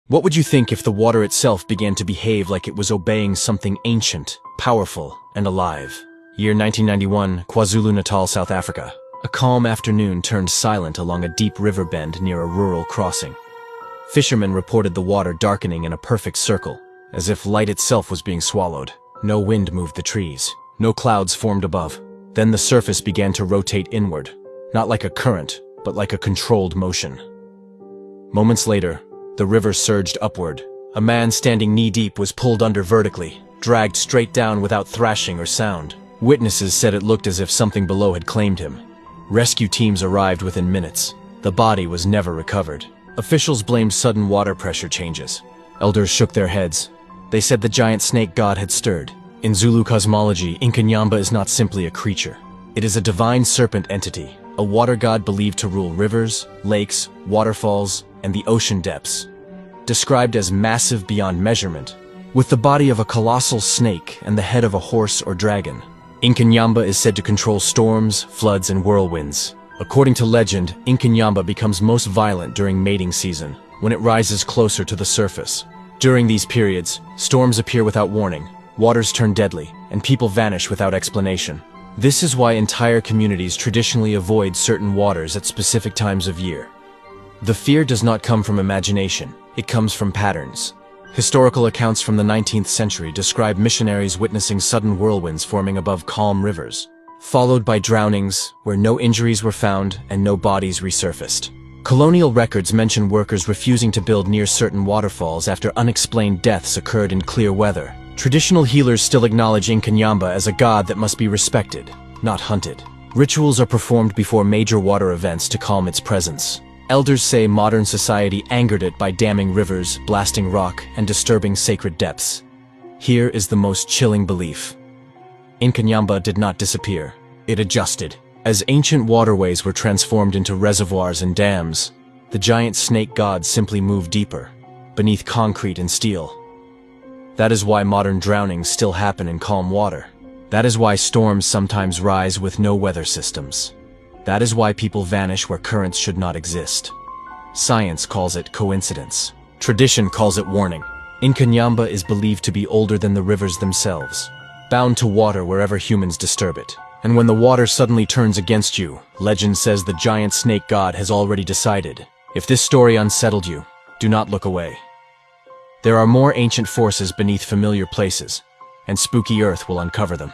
What would you think if the water itself began to behave like it was obeying something ancient, powerful, and alive? Year 1991, KwaZulu-Natal, South Africa. A calm afternoon turned silent along a deep river bend near a rural crossing. Fishermen reported the water darkening in a perfect circle, as if light itself was being swallowed. No wind moved the trees. No clouds formed above. Then the surface began to rotate inward, not like a current, but like a controlled motion. Moments later, the river surged upward. A man standing knee-deep was pulled under vertically, dragged straight down without thrashing or sound. Witnesses said it looked as if something below had claimed him. Rescue teams arrived within minutes. The body was never recovered. Officials blamed sudden water pressure changes. Elders shook their heads. They said the giant snake god had stirred. In Zulu cosmology, Inkanyamba is not simply a creature. It is a divine serpent entity, a water god believed to rule rivers, lakes, waterfalls, and the ocean depths. Described as massive beyond measurement, with the body of a colossal snake and the head of a horse or dragon. Inkanyamba is said to control storms, floods, and whirlwinds. According to legend, Inkanyamba becomes most violent during mating season, when it rises closer to the surface. During these periods, storms appear without warning, waters turn deadly, and people vanish without explanation. This is why entire communities traditionally avoid certain waters at specific times of year. The fear does not come from imagination, it comes from patterns. Historical accounts from the 19th century describe missionaries witnessing sudden whirlwinds forming above calm rivers, followed by drownings where no injuries were found and no bodies resurfaced. Colonial records mention workers refusing to build near certain waterfalls after unexplained deaths occurred in clear weather. Traditional healers still acknowledge Inkanyamba as a god that must be respected, not hunted. Rituals are performed before major water events to calm its presence. Elders say modern society angered it by damming rivers, blasting rock, and disturbing sacred depths. Here is the most chilling belief. Inkanyamba did not disappear. It adjusted. As ancient waterways were transformed into reservoirs and dams, the giant snake god simply moved deeper, beneath concrete and steel. That is why modern drownings still happen in calm water. That is why storms sometimes rise with no weather systems. That is why people vanish where currents should not exist. Science calls it coincidence. Tradition calls it warning. Inkanyamba is believed to be older than the rivers themselves, bound to water wherever humans disturb it. And when the water suddenly turns against you, legend says the giant snake god has already decided. If this story unsettled you, do not look away. There are more ancient forces beneath familiar places, and spooky earth will uncover them.